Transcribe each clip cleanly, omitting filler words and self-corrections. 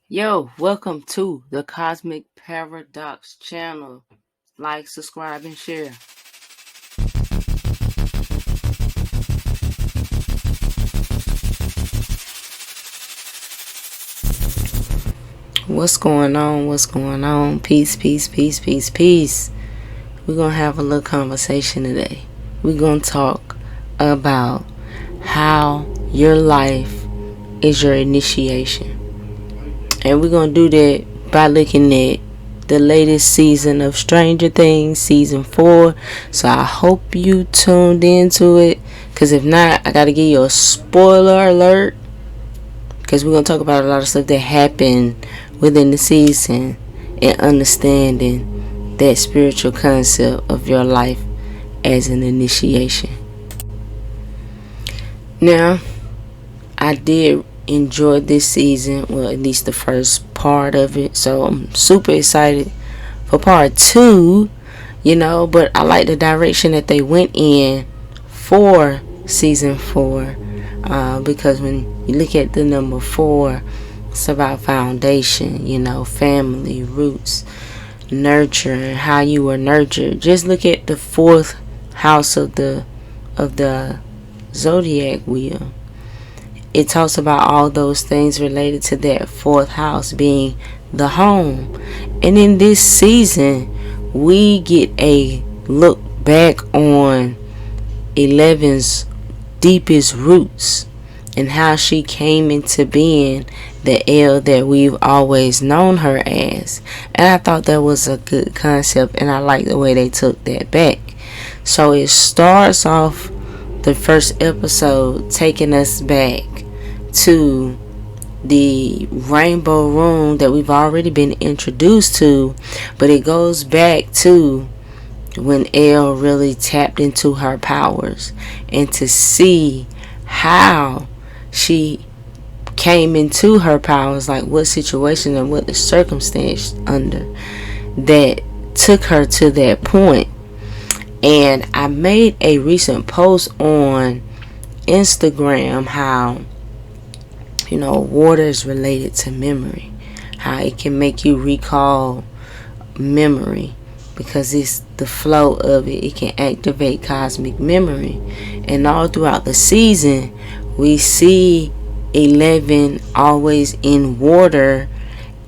Yo, welcome to the Cosmic Paradox channel. Like, subscribe, and share. What's going on? What's going on? Peace, peace, peace, peace, peace. We're going to have a little conversation today. We're going to talk about how your life is your initiation. And we're going to do that by looking at the latest season of Stranger Things, season 4. So I hope you tuned into it. Because if not, I got to give you a spoiler alert. Because we're going to talk about a lot of stuff that happened within the season. And understanding that spiritual concept of your life as an initiation. Now, I did enjoy this season, well, at least the first part of it, so I'm super excited for part 2, but I like the direction that they went in for season 4, because when you look at the number 4, it's about foundation, family, roots, nurture, and how you were nurtured. Just look at the 4th house of the zodiac wheel. It talks about all those things related to that 4th house being the home. And in this season, we get a look back on 11's deepest roots and how she came into being the Elle that we've always known her as. And I thought that was a good concept, and I like the way they took that back. So it starts off the first episode taking us back to the rainbow room that we've already been introduced to, but it goes back to when Elle really tapped into her powers, and to see how she came into her powers, like what situation and what the circumstance under that took her to that point. And I made a recent post on Instagram how water is related to memory, how it can make you recall memory because it's the flow of it. It can activate cosmic memory. And all throughout the season, we see 11 always in water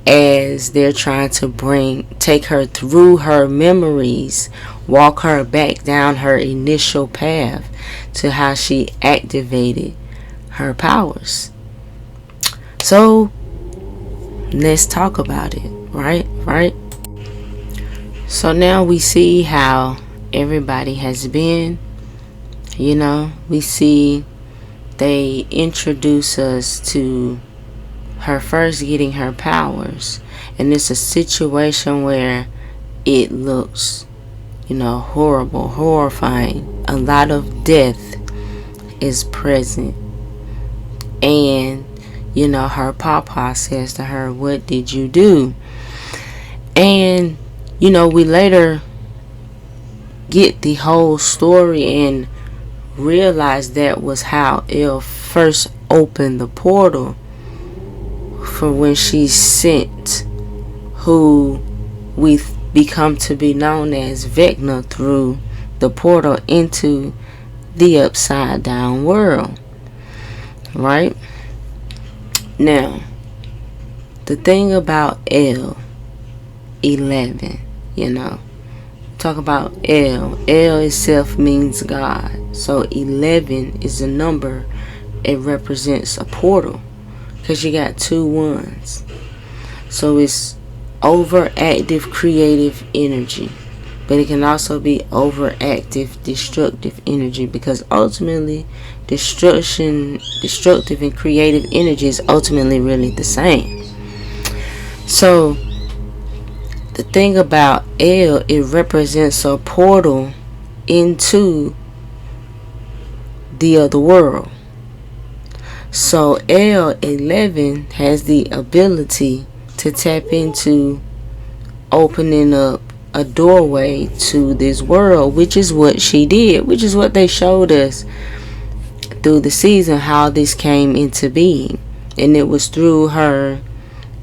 as they're trying to take her through her memories, walk her back down her initial path to how she activated her powers. So let's talk about it, right? So now we see how everybody has been, we see they introduce us to her first getting her powers, and it's a situation where it looks, horrible, horrifying. A lot of death is present, and her papa says to her, "What did you do?" And we later get the whole story and realize that was how Elle first opened the portal for when she sent who we become to be known as Vecna through the portal into the upside down world, right? Now, the thing about Elle 11, talk about Elle. Elle itself means God. So 11 is a number. It represents a portal because you got 2 ones. So it's overactive creative energy, but it can also be overactive destructive energy, because ultimately destructive and creative energy is ultimately really the same. So the thing about Elle, it represents a portal into the other world. So Elle 11 has the ability to tap into opening up a doorway to this world, which is what she did, which is what they showed us through the season, how this came into being. And it was through her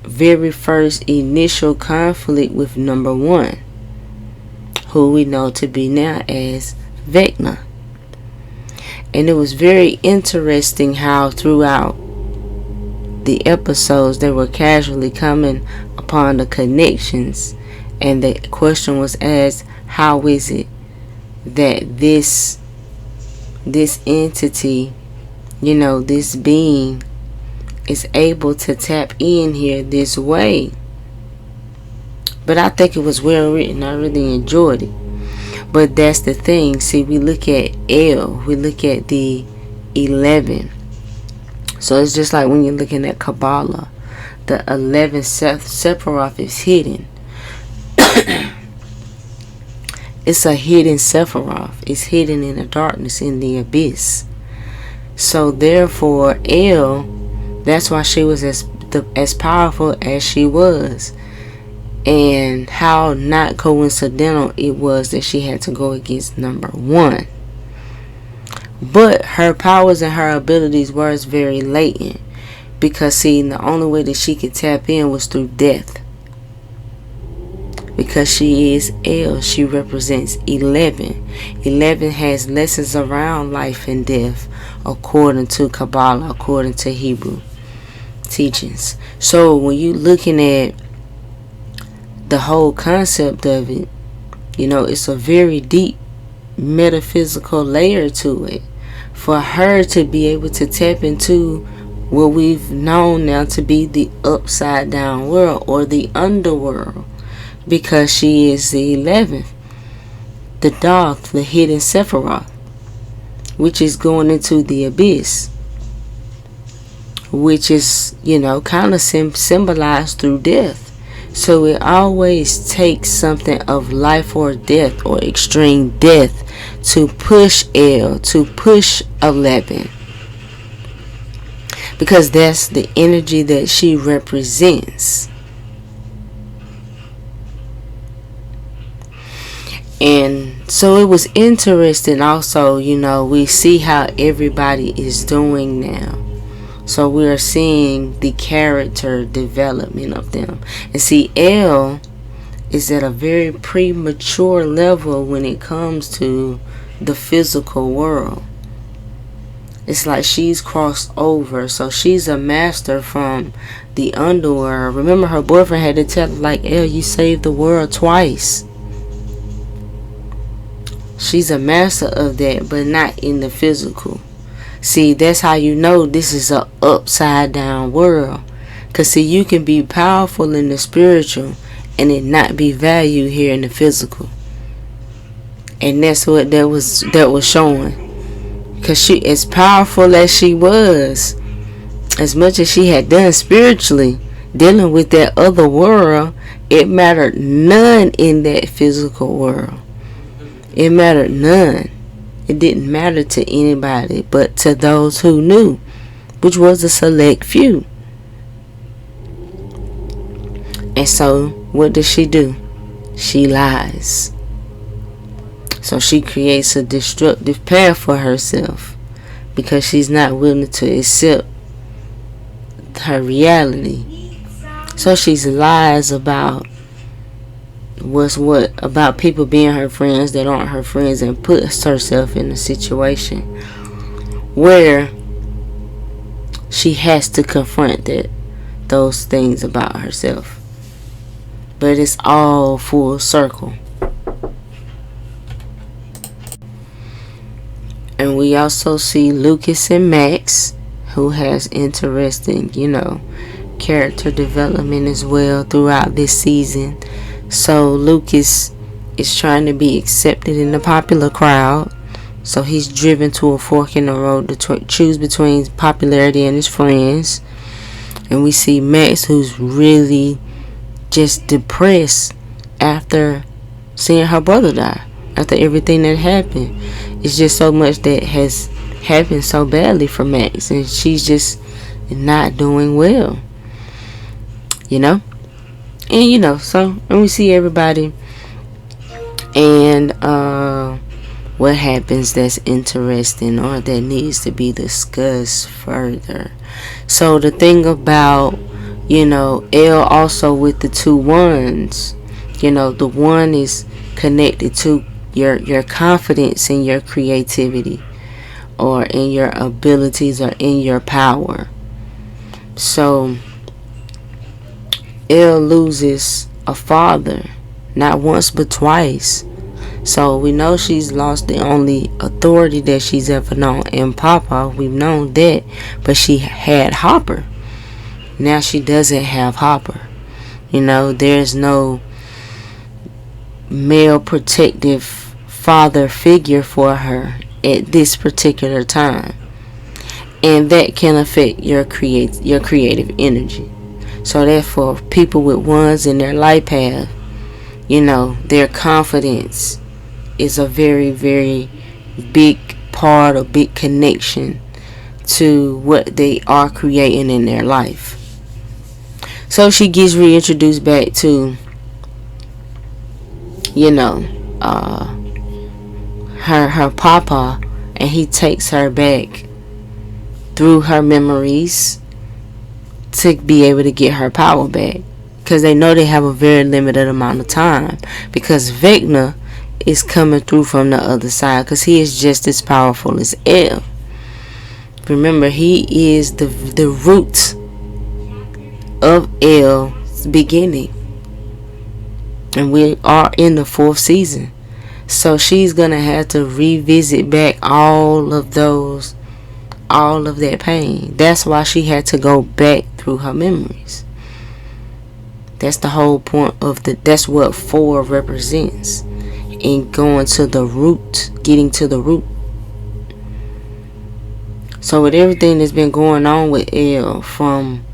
very first initial conflict with number one, who we know to be now as Vecna. And it was very interesting how throughout the episodes they were casually coming upon the connections, and the question was asked, how is it that this entity, this being is able to tap in here this way? But I think it was well written. I really enjoyed it. But that's the thing. See, we look at El, we look at the 11. So it's just like when you're looking at Kabbalah, the 11 Sephiroth is hidden. It's a hidden Sephiroth. It's hidden in the darkness, in the abyss. So therefore, El, that's why she was as powerful as she was. And how not coincidental it was that she had to go against number one. But her powers and her abilities were very latent. Because see, the only way that she could tap in was through death. Because she is El, she represents 11. 11 has lessons around life and death, according to Kabbalah, according to Hebrew teachings. So when you're looking at the whole concept of it, it's a very deep metaphysical layer to it. For her to be able to tap into what we've known now to be the upside down world, or the underworld, because she is the 11th, the Darth, the hidden Sephiroth, which is going into the abyss, which is, kind of symbolized through death. So it always takes something of life or death, or extreme death, to push El, to push 11. Because that's the energy that she represents. And so it was interesting also, we see how everybody is doing now. So we are seeing the character development of them. And see, El is at a very premature level when it comes to the physical world. It's like she's crossed over. So she's a master from the underworld. Remember, her boyfriend had to tell her, like, El, you saved the world twice. She's a master of that, but not in the physical. See, that's how you know this is a upside down world. Because see, you can be powerful in the spiritual and it not be valued here in the physical. And that's what that was showing. Because she, as powerful as she was, as much as she had done spiritually, dealing with that other world, it mattered none in that physical world. It mattered none. It didn't matter to anybody but to those who knew, which was a select few. And so, what does she do? She lies. So she creates a destructive path for herself because she's not willing to accept her reality. So she lies about about people being her friends that aren't her friends, and puts herself in a situation where she has to confront those things about herself. But it's all full circle. And we also see Lucas and Max, who has interesting, character development as well throughout this season. So Lucas is trying to be accepted in the popular crowd. So he's driven to a fork in the road to choose between popularity and his friends. And we see Max, who's really just depressed after seeing her brother die. After everything that happened. It's just so much that has happened so badly for Max. And she's just not doing well. And and we see everybody, and what happens that's interesting or that needs to be discussed further. So the thing about L also with the two ones. The one is connected to your confidence in your creativity, or in your abilities, or in your power. So L loses a father, not once but twice. So we know she's lost the only authority that she's ever known in Papa. We've known that. But she had Hopper. Now she doesn't have Hopper. There's no male protective father figure for her at this particular time. And that can affect your creative energy. So therefore, people with ones in their life path, their confidence is a very, very big part, a big connection to what they are creating in their life. So she gets reintroduced back to, her papa, and he takes her back through her memories to be able to get her power back, because they know they have a very limited amount of time, because Vecna is coming through from the other side, because he is just as powerful as L. Remember, he is the root of L's beginning, and we are in the 4th season. So she's gonna have to revisit back all of that pain. That's why she had to go back through her memories. That's the whole point of that's what 4 represents, in going to the root, getting to the root. So with everything that's been going on with L from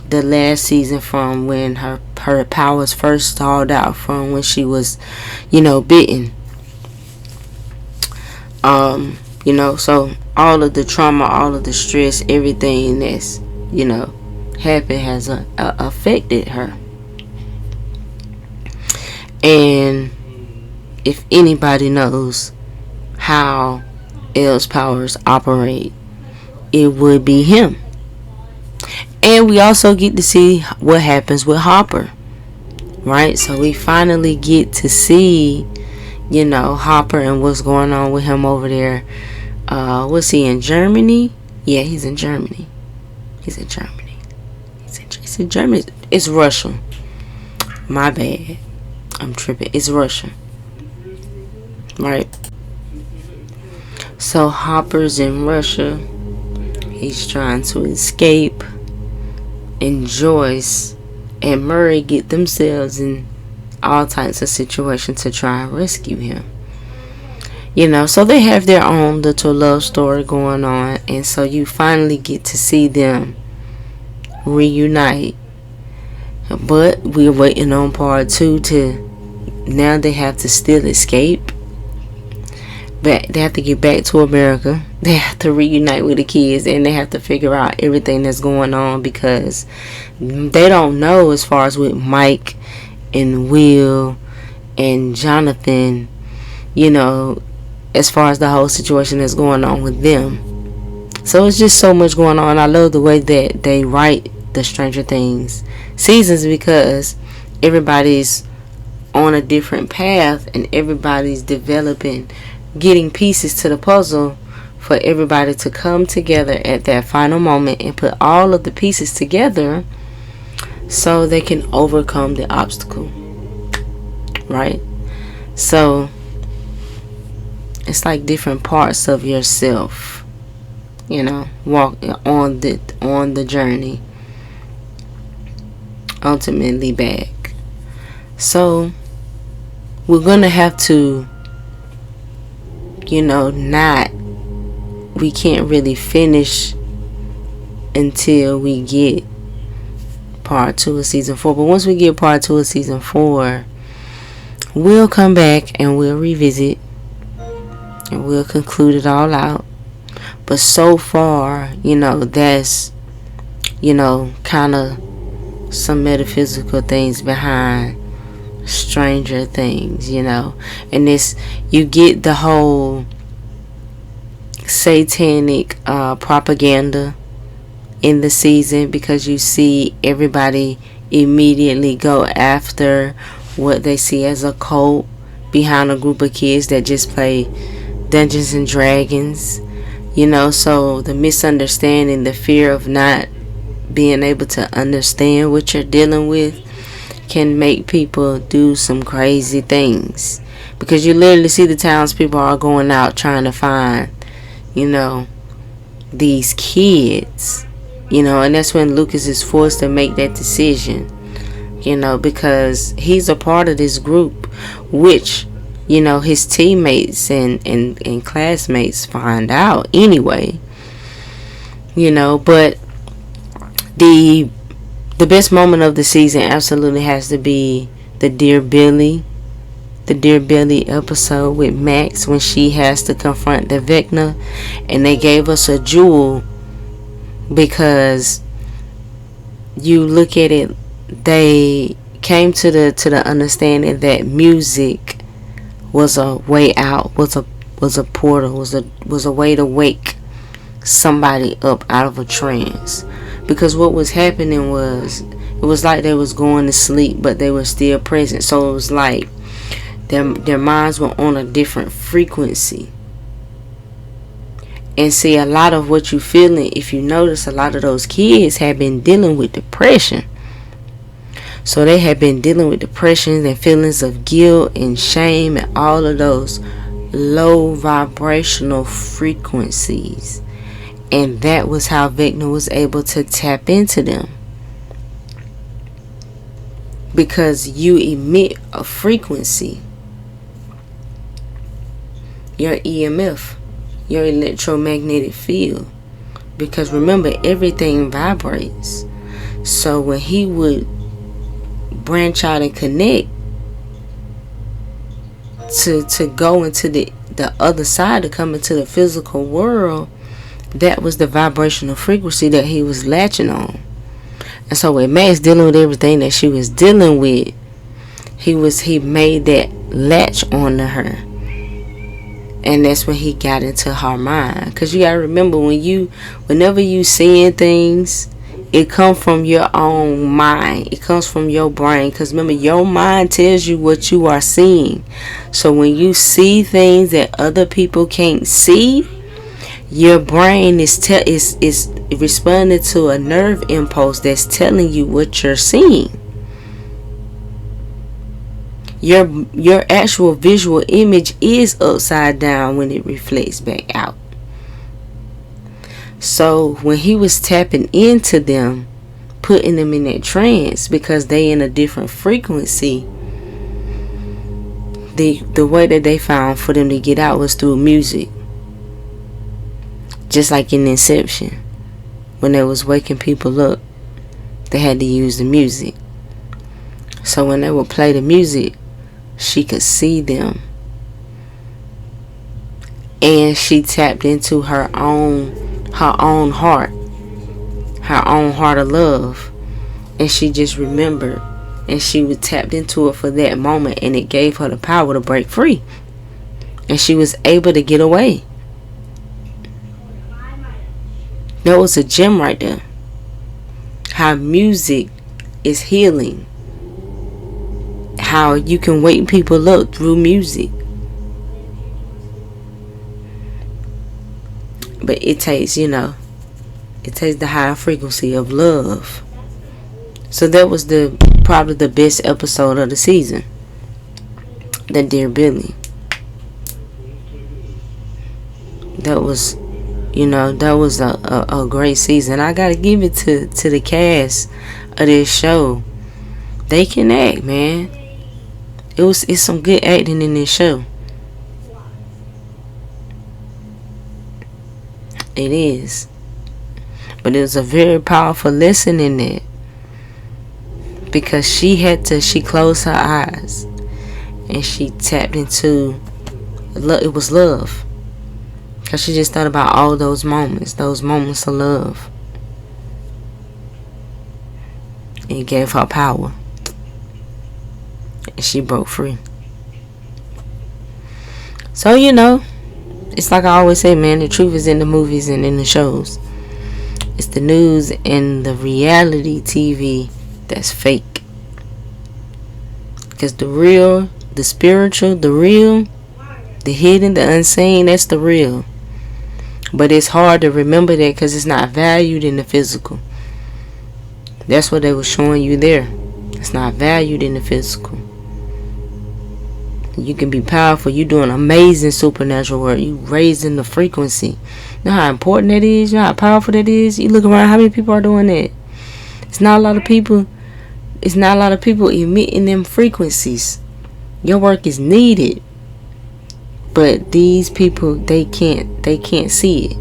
the last season, from when her powers first stalled out, from when she was, bitten. So all of the trauma, all of the stress, everything that's, happened has affected her. And if anybody knows how L's powers operate, it would be him. And we also get to see what happens with Hopper, right? So we finally get to see, Hopper and what's going on with him over there. Was he in Germany? Yeah, he's in Germany. He's in Germany. It's in Germany. It's Russia. My bad. I'm tripping. It's Russia. Right? So Hopper's in Russia. He's trying to escape. And Joyce and Murray get themselves in all types of situations to try and rescue him. So they have their own little love story going on. And so you finally get to see them reunite. But we're waiting on part 2 now they have to still escape. But they have to get back to America. They have to reunite with the kids, and they have to figure out everything that's going on, because they don't know, as far as with Mike and Will and Jonathan, as far as the whole situation that's going on with them. So it's just so much going on. I love the way that they write the Stranger Things seasons, because everybody's on a different path, and everybody's developing, getting pieces to the puzzle for everybody to come together at that final moment and put all of the pieces together so they can overcome the obstacle, right? So it's like different parts of yourself, walk on the journey, ultimately back. So we're gonna have to, we can't really finish until we get part 2 of season 4. But once we get part 2 of season 4, we'll come back and we'll revisit and we'll conclude it all out. But so far, that's, kind of some metaphysical things behind Stranger Things, and this, you get the whole satanic propaganda in the season, because you see everybody immediately go after what they see as a cult behind a group of kids that just play Dungeons and Dragons. So the misunderstanding, the fear of not being able to understand what you're dealing with can make people do some crazy things, because you literally see the townspeople are going out trying to find these kids, and that's when Lucas is forced to make that decision, because he's a part of this group, which his teammates and classmates find out anyway. But the best moment of the season absolutely has to be the Dear Billy episode with Max, when she has to confront the Vecna, and they gave us a jewel, because you look at it, they came to the understanding that music was a way out, was a portal, was a way to wake somebody up out of a trance. Because what was happening was, it was like they was going to sleep, but they were still present. So it was like their minds were on a different frequency. And see, a lot of what you feeling, if you notice, a lot of those kids have been dealing with depression. So they have been dealing with depression and feelings of guilt and shame and all of those low vibrational frequencies. And that was how Vecna was able to tap into them. Because you emit a frequency. Your EMF. Your electromagnetic field. Because remember, everything vibrates. So when he would branch out and connect to go into the other side, to come into the physical world, that was the vibrational frequency that he was latching on. And so with Max dealing with everything that she was dealing with, he made that latch onto her. And that's when he got into her mind. Because you gotta remember, whenever you seeing things, it comes from your own mind. It comes from your brain. Because remember, your mind tells you what you are seeing. So when you see things that other people can't see, your brain is responding to a nerve impulse that's telling you what you're seeing. Your actual visual image is upside down when it reflects back out. So when he was tapping into them, putting them in that trance, because they in a different frequency, the way that they found for them to get out was through music. Just like in Inception, when they was waking people up, they had to use the music. So when they would play the music, she could see them. And she tapped into her own heart. Her own heart of love. And she just remembered. And she was tapped into it for that moment. And it gave her the power to break free. And she was able to get away. That was a gem right there. How music is healing. How you can wake people up through music. But it takes, it takes the higher frequency of love. So that was probably the best episode of the season. The Dear Billy. That was a great season. I gotta give it to the cast of this show. They can act, man. It's some good acting in this show. It is. But it was a very powerful lesson in it. Because she closed her eyes. And she tapped into love. It was love. Because she just thought about all those moments of love. It gave her power. And she broke free. So, it's like I always say, man, the truth is in the movies and in the shows. It's the news and the reality TV that's fake. Because the real, the spiritual, the real, the hidden, the unseen, that's the real. But it's hard to remember that because it's not valued in the physical. That's what they were showing you there. It's not valued in the physical. You can be powerful. You doing amazing supernatural work. You raising the frequency. You know how important that is? You know how powerful that is? You look around, how many people are doing that? It's not a lot of people. It's not a lot of people emitting them frequencies. Your work is needed. But these people, they can't see it.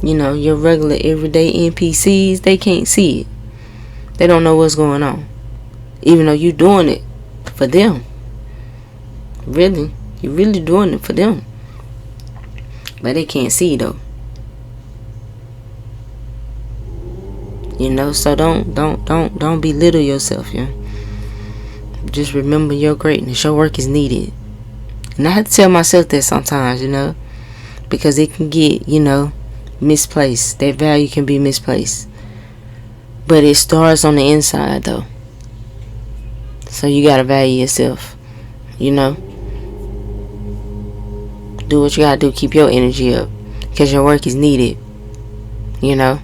You know, your regular everyday NPCs, they can't see it. They don't know what's going on. Even though you're doing it for them. Really. You're really doing it for them. But they can't see though. You know, so don't belittle yourself, yeah. Just remember your greatness. Your work is needed. And I have to tell myself that sometimes, you know, because it can get, you know, misplaced. That value can be misplaced. But it starts on the inside though. So you gotta value yourself. You know. Do what you gotta do. Keep your energy up. Because your work is needed. You know.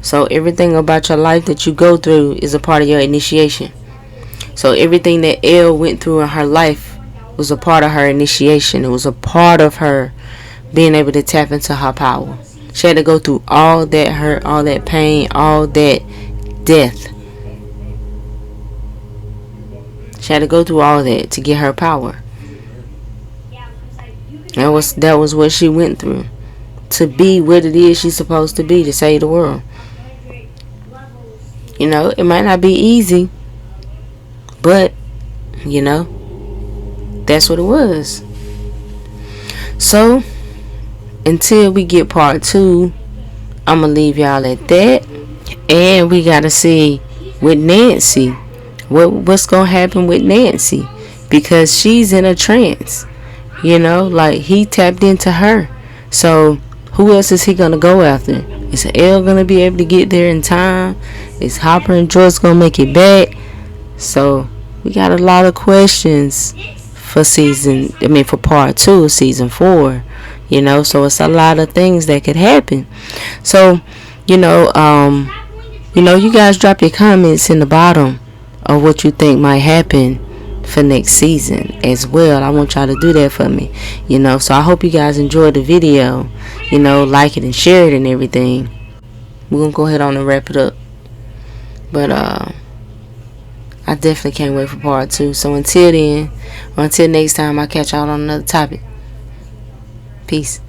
So everything about your life that you go through is a part of your initiation. So everything that Elle went through in her life was a part of her initiation. It was a part of her being able to tap into her power. She had to go through all that hurt, all that pain, all that death. She had to go through all that to get her power. That was what she went through. To be what it is she's supposed to be, to save the world. You know, it might not be easy. But, you know, that's what it was. So, until we get part 2, I'm going to leave y'all at that. And we got to see with Nancy. What's going to happen with Nancy. Because she's in a trance. You know, like he tapped into her. So, who else is he going to go after? Is Elle going to be able to get there in time? Is Hopper and Joyce going to make it back? So, we got a lot of questions for for part 2 of season 4. You know, so it's a lot of things that could happen. So, you guys drop your comments in the bottom of what you think might happen for next season as well. I want y'all to do that for me. You know, so I hope you guys enjoyed the video. You know, like it and share it and everything. We're going to go ahead on and wrap it up. But, I definitely can't wait for part 2. So until then, or until next time, I'll catch y'all on another topic. Peace.